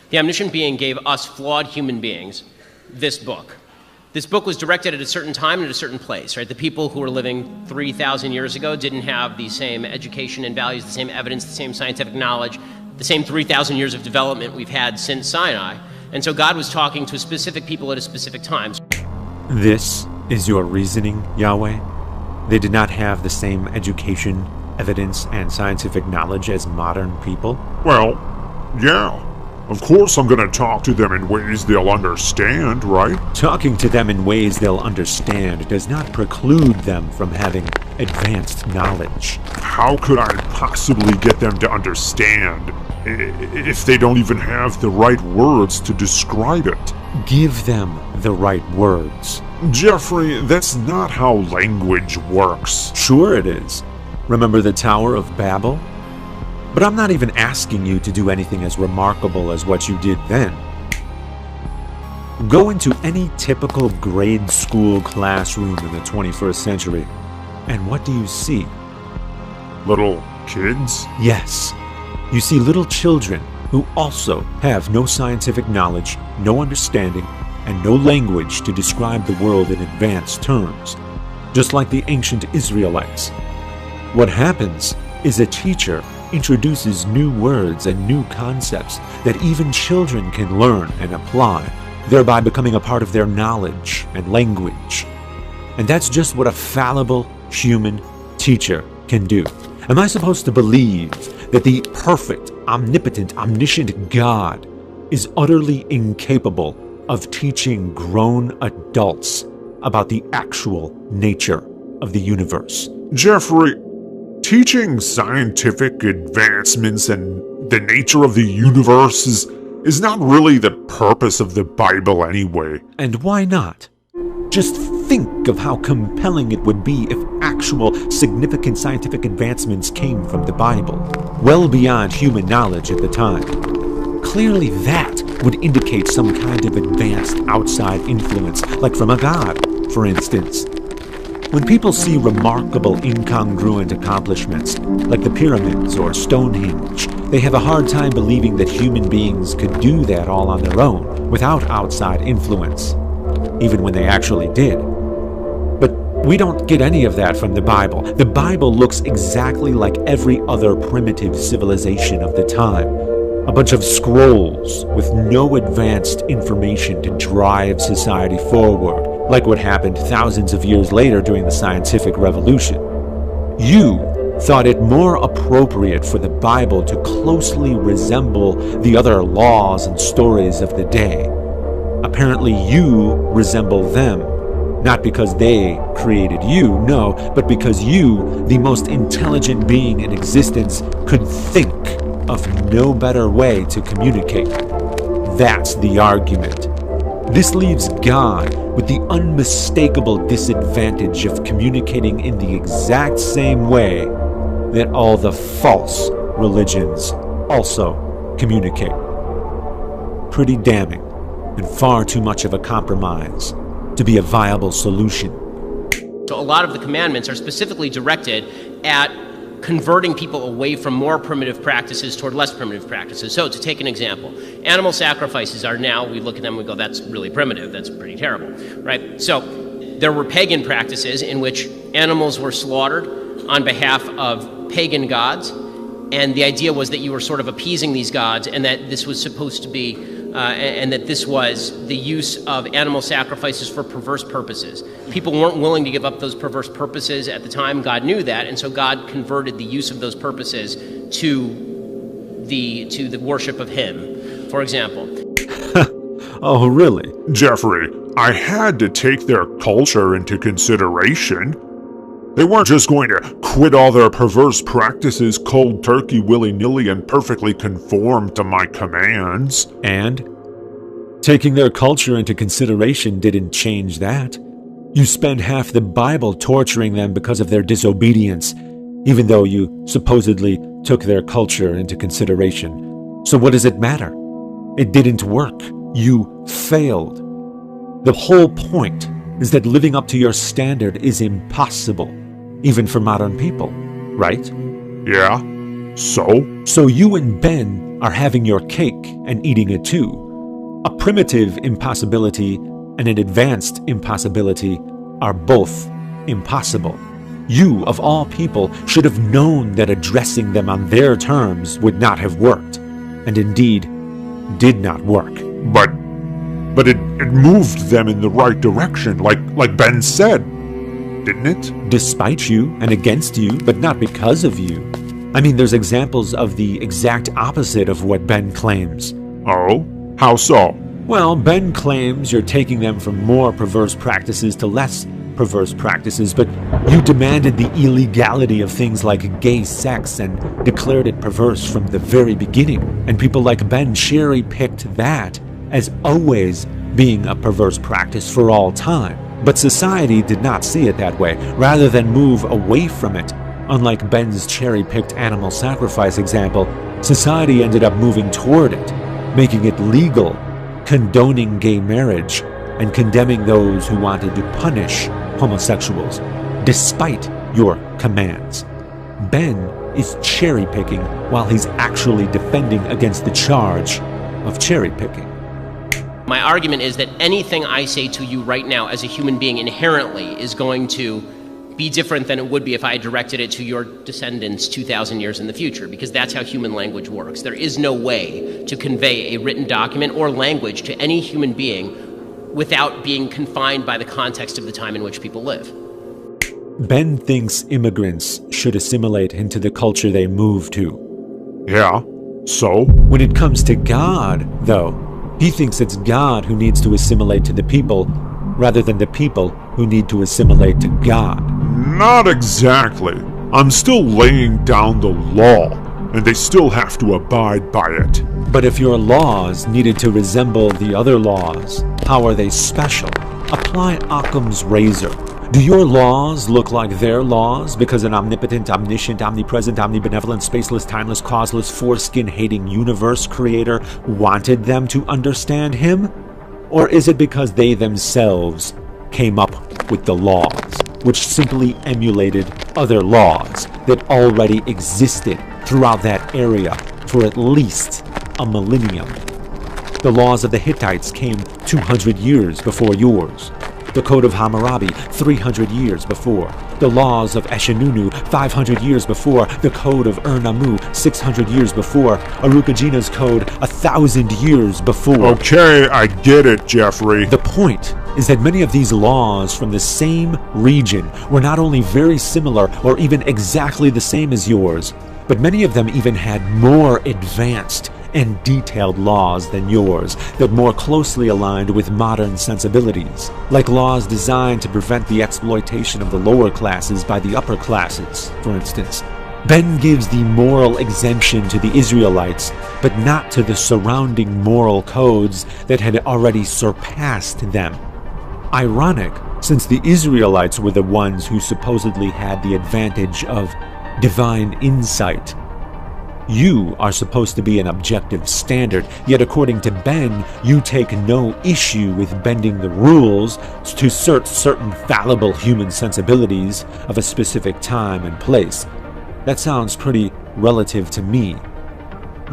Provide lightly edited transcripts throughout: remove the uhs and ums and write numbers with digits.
The omniscient being gave us flawed human beings this book. This book was directed at a certain time and at a certain place, right? The people who were living 3,000 years ago didn't have the same education and values, the same evidence, the same scientific knowledge, the same 3,000 years of development we've had since Sinai. And so God was talking to specific people at a specific time. This is your reasoning, Yahweh? They did not have the same education, evidence, and scientific knowledge as modern people? Well, yeah. Of course I'm going to talk to them in ways they'll understand, right? Talking to them in ways they'll understand does not preclude them from having advanced knowledge. How could I possibly get them to understand if they don't even have the right words to describe it? Give them the right words. Jeffrey, that's not how language works. Sure it is. Remember the Tower of Babel? But I'm not even asking you to do anything as remarkable as what you did then. Go into any typical grade school classroom in the 21st century, and what do you see? Little kids? Yes. You see little children who also have no scientific knowledge, no understanding, and no language to describe the world in advanced terms, just like the ancient Israelites. What happens is a teacher introduces new words and new concepts that even children can learn and apply, thereby becoming a part of their knowledge and language. And that's just what a fallible human teacher can do. Am I supposed to believe that the perfect, omnipotent, omniscient God is utterly incapable of teaching grown adults about the actual nature of the universe? Jeffrey, teaching scientific advancements and the nature of the universe is not really the purpose of the Bible anyway. And why not? Just think of how compelling it would be if actual significant scientific advancements came from the Bible, well beyond human knowledge at the time. Clearly that would indicate some kind of advanced outside influence, like from a god, for instance. When people see remarkable incongruent accomplishments, like the pyramids or Stonehenge, they have a hard time believing that human beings could do that all on their own, without outside influence, even when they actually did. But we don't get any of that from the Bible. The Bible looks exactly like every other primitive civilization of the time. A bunch of scrolls with no advanced information to drive society forward, like what happened thousands of years later during the scientific revolution. You thought it more appropriate for the Bible to closely resemble the other laws and stories of the day. Apparently you resemble them, not because they created you, no, but because you, the most intelligent being in existence, could think of no better way to communicate. That's the argument. This leaves God with the unmistakable disadvantage of communicating in the exact same way that all the false religions also communicate. Pretty damning, and far too much of a compromise to be a viable solution. So a lot of the commandments are specifically directed at converting people away from more primitive practices toward less primitive practices. So to take an example, animal sacrifices are now, we look at them and we go, that's really primitive, that's pretty terrible, right? So there were pagan practices in which animals were slaughtered on behalf of pagan gods, and the idea was that you were sort of appeasing these gods, and that this was supposed to be, and that this was the use of animal sacrifices for perverse purposes. People weren't willing to give up those perverse purposes at the time. God knew that, and so God converted the use of those purposes to the worship of Him, for example. Oh, really? Jeffrey, I had to take their culture into consideration. They weren't just going to quit all their perverse practices cold turkey willy-nilly and perfectly conform to my commands. And taking their culture into consideration didn't change that. You spend half the Bible torturing them because of their disobedience, even though you supposedly took their culture into consideration. So what does it matter? It didn't work. You failed. The whole point is that living up to your standard is impossible, even for modern people, right? Yeah, so? So you and Ben are having your cake and eating it too. A primitive impossibility and an advanced impossibility are both impossible. You, of all people, should have known that addressing them on their terms would not have worked, and indeed did not work. But it moved them in the right direction, like Ben said, didn't it? Despite you and against you, but not because of you. I mean, there's examples of the exact opposite of what Ben claims. Oh? How so? Well, Ben claims you're taking them from more perverse practices to less perverse practices, but you demanded the illegality of things like gay sex and declared it perverse from the very beginning. And people like Ben cherry-picked that as always being a perverse practice for all time. But society did not see it that way, rather than move away from it. Unlike Ben's cherry-picked animal sacrifice example, society ended up moving toward it, making it legal, condoning gay marriage, and condemning those who wanted to punish homosexuals, despite your commands. Ben is cherry-picking while he's actually defending against the charge of cherry-picking. My argument is that anything I say to you right now as a human being inherently is going to be different than it would be if I directed it to your descendants 2,000 years in the future, because that's how human language works. There is no way to convey a written document or language to any human being without being confined by the context of the time in which people live. Ben thinks immigrants should assimilate into the culture they move to. Yeah, so? When it comes to God, though, he thinks it's God who needs to assimilate to the people, rather than the people who need to assimilate to God. Not exactly. I'm still laying down the law, and they still have to abide by it. But if your laws needed to resemble the other laws, how are they special? Apply Occam's razor. Do your laws look like their laws because an omnipotent, omniscient, omnipresent, omnibenevolent, spaceless, timeless, causeless, foreskin-hating universe creator wanted them to understand him? Or is it because they themselves came up with the laws, which simply emulated other laws that already existed throughout that area for at least a millennium? The laws of the Hittites came 200 years before yours. The Code of Hammurabi, 300 years before. The laws of Eshenunu, 500 years before. The Code of Ur-Nammu, 600 years before. Arukagina's Code, 1,000 years before. Okay, I get it, Jeffrey. The point is that many of these laws from the same region were not only very similar or even exactly the same as yours, but many of them even had more advanced and detailed laws than yours that more closely aligned with modern sensibilities, like laws designed to prevent the exploitation of the lower classes by the upper classes, for instance. Ben gives the moral exemption to the Israelites, but not to the surrounding moral codes that had already surpassed them. Ironic, since the Israelites were the ones who supposedly had the advantage of divine insight. You are supposed to be an objective standard, yet according to Ben, you take no issue with bending the rules to certain fallible human sensibilities of a specific time and place. That sounds pretty relative to me.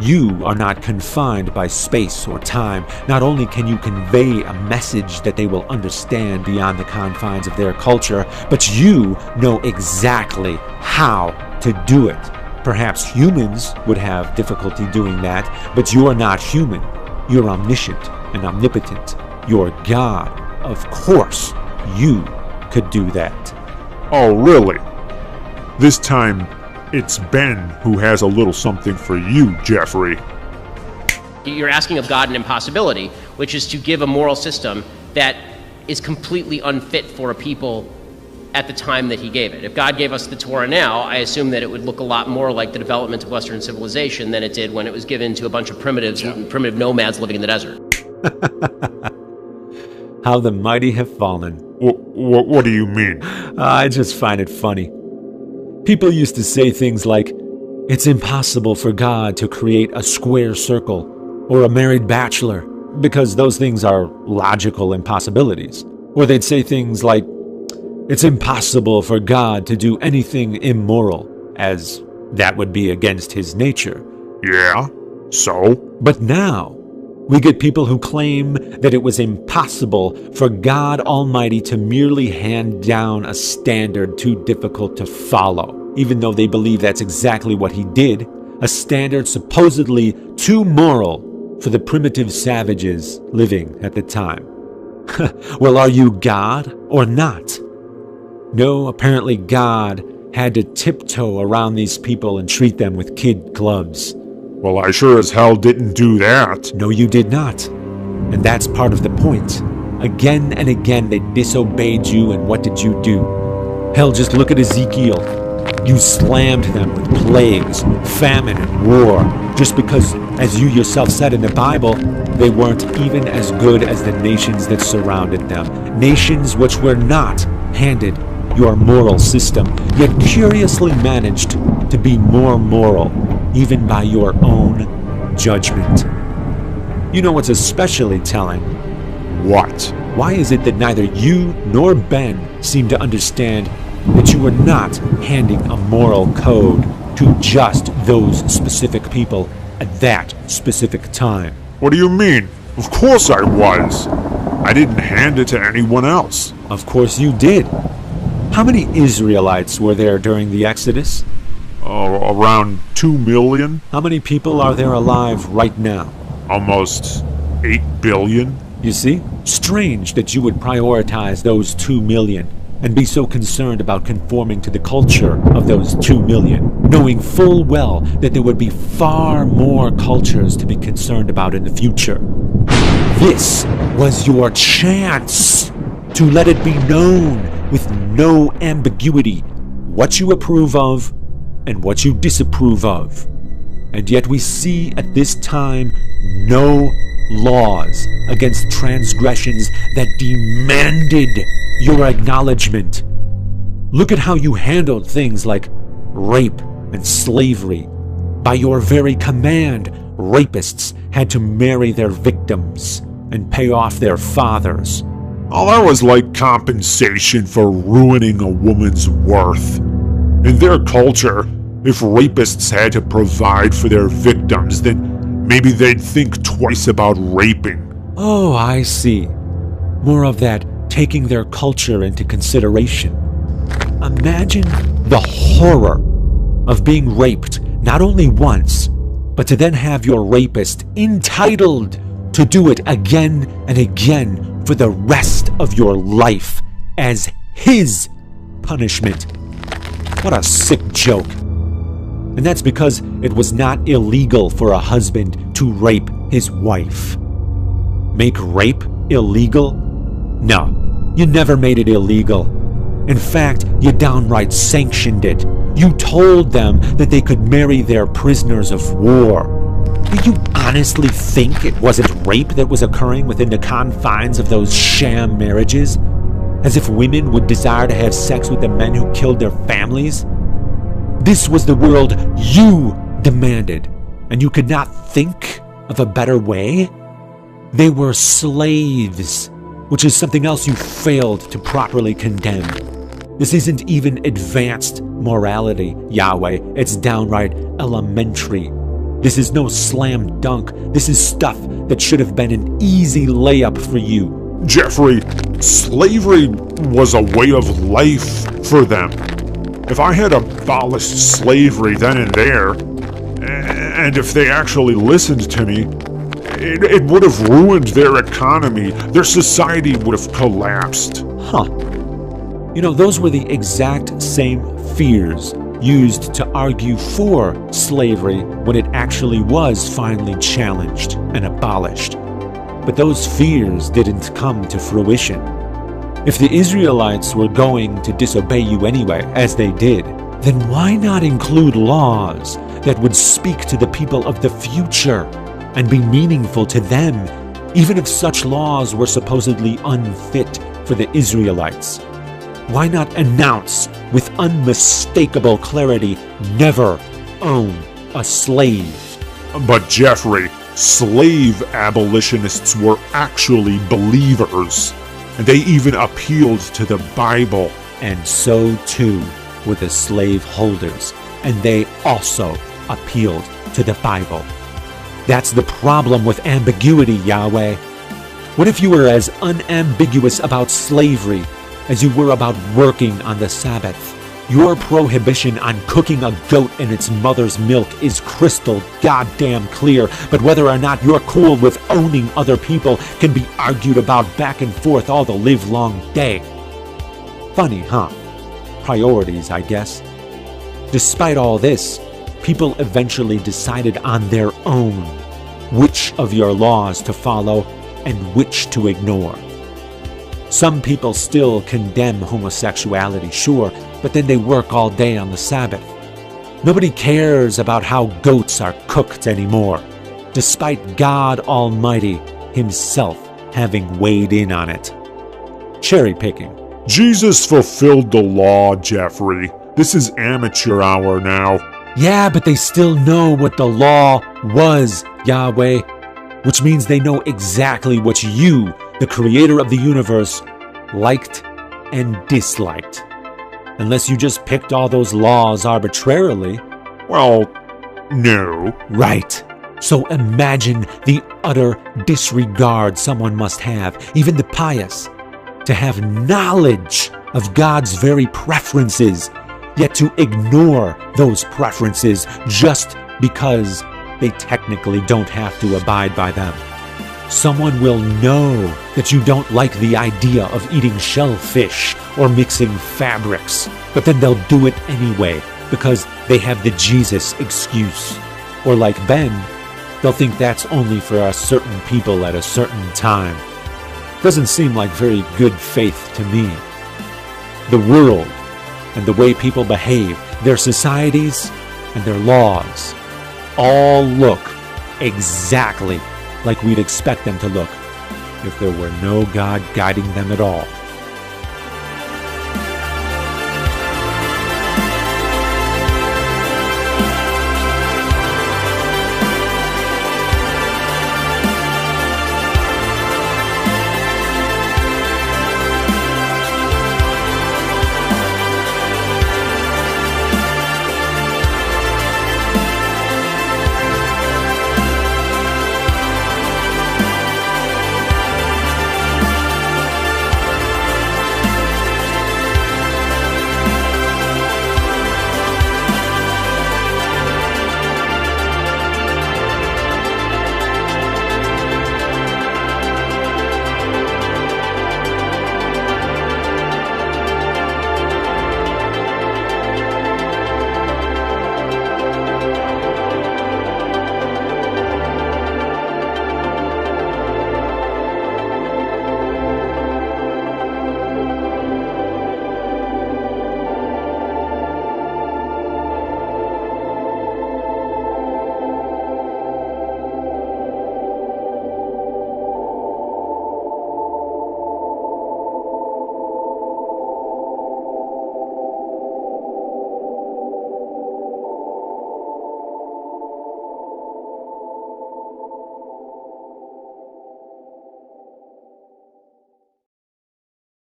You are not confined by space or time. Not only can you convey a message that they will understand beyond the confines of their culture, but you know exactly how to do it. Perhaps humans would have difficulty doing that, but you are not human. You're omniscient and omnipotent. You're God. Of course, you could do that. Oh, really? This time, it's Ben who has a little something for you, Jeffrey. You're asking of God an impossibility, which is to give a moral system that is completely unfit for a people at the time that he gave it. If God gave us the Torah now, I assume that it would look a lot more like the development of Western civilization than it did when it was given to a bunch of primitives and primitive nomads living in the desert. How the mighty have fallen. What do you mean? I just find it funny. People used to say things like, it's impossible for God to create a square circle or a married bachelor, because those things are logical impossibilities. Or they'd say things like, it's impossible for God to do anything immoral, as that would be against his nature. Yeah? So? But now, we get people who claim that it was impossible for God Almighty to merely hand down a standard too difficult to follow, even though they believe that's exactly what he did, a standard supposedly too moral for the primitive savages living at the time. Well, are you God or not? No, apparently God had to tiptoe around these people and treat them with kid gloves. Well, I sure as hell didn't do that. No, you did not. And that's part of the point. Again and again they disobeyed you, and what did you do? Hell, just look at Ezekiel. You slammed them with plagues, famine, and war, just because, as you yourself said in the Bible, they weren't even as good as the nations that surrounded them. Nations which were not handed your moral system, yet curiously managed to be more moral, even by your own judgment. You know what's especially telling? What? Why is it that neither you nor Ben seem to understand that you were not handing a moral code to just those specific people at that specific time? What do you mean? Of course I was. I didn't hand it to anyone else. Of course you did. How many Israelites were there during the Exodus? Oh, around 2 million? How many people are there alive right now? Almost 8 billion? You see? Strange that you would prioritize those 2 million and be so concerned about conforming to the culture of those 2 million, knowing full well that there would be far more cultures to be concerned about in the future. This was your chance to let it be known with no ambiguity what you approve of and what you disapprove of. And yet we see at this time no laws against transgressions that demanded your acknowledgement. Look at how you handled things like rape and slavery. By your very command, rapists had to marry their victims and pay off their fathers. Oh, that was like compensation for ruining a woman's worth. In their culture, if rapists had to provide for their victims, then maybe they'd think twice about raping. Oh, I see. More of that taking their culture into consideration. Imagine the horror of being raped not only once, but to then have your rapist entitled to do it again and again for the rest of your life as his punishment. What a sick joke. And that's because it was not illegal for a husband to rape his wife. Make rape illegal? No, you never made it illegal. In fact, you downright sanctioned it. You told them that they could marry their prisoners of war. Do you honestly think it wasn't rape that was occurring within the confines of those sham marriages? As if women would desire to have sex with the men who killed their families? This was the world you demanded, and you could not think of a better way? They were slaves, which is something else you failed to properly condemn. This isn't even advanced morality, Yahweh. It's downright elementary. This is no slam dunk. This is stuff that should have been an easy layup for you. Jeffrey, slavery was a way of life for them. If I had abolished slavery then and there, and if they actually listened to me, it would have ruined their economy. Their society would have collapsed. Huh. You know, those were the exact same fears used to argue for slavery when it actually was finally challenged and abolished. But those fears didn't come to fruition. If the Israelites were going to disobey you anyway, as they did, then why not include laws that would speak to the people of the future and be meaningful to them, even if such laws were supposedly unfit for the Israelites? Why not announce with unmistakable clarity, never own a slave? But Jeffrey, slave abolitionists were actually believers, and they even appealed to the Bible. And so too were the slave holders, and they also appealed to the Bible. That's the problem with ambiguity, Yahweh. What if you were as unambiguous about slavery as you were about working on the Sabbath? Your prohibition on cooking a goat in its mother's milk is crystal goddamn clear, but whether or not you're cool with owning other people can be argued about back and forth all the livelong day. Funny, huh? Priorities, I guess. Despite all this, people eventually decided on their own which of your laws to follow and which to ignore. Some people still condemn homosexuality, sure, but then they work all day on the Sabbath. Nobody cares about how goats are cooked anymore, despite God Almighty himself having weighed in on it. Cherry picking. Jesus fulfilled the law, Jeffrey. This is amateur hour now. Yeah, but they still know what the law was, Yahweh, which means they know exactly what you, the creator of the universe, liked and disliked. Unless you just picked all those laws arbitrarily. Well, no. Right. So imagine the utter disregard someone must have, even the pious, to have knowledge of God's very preferences, yet to ignore those preferences just because they technically don't have to abide by them. Someone will know that you don't like the idea of eating shellfish or mixing fabrics, but then they'll do it anyway because they have the Jesus excuse. Or like Ben, they'll think that's only for a certain people at a certain time. Doesn't seem like very good faith to me. The world and the way people behave, their societies and their laws, all look exactly like we'd expect them to look if there were no God guiding them at all.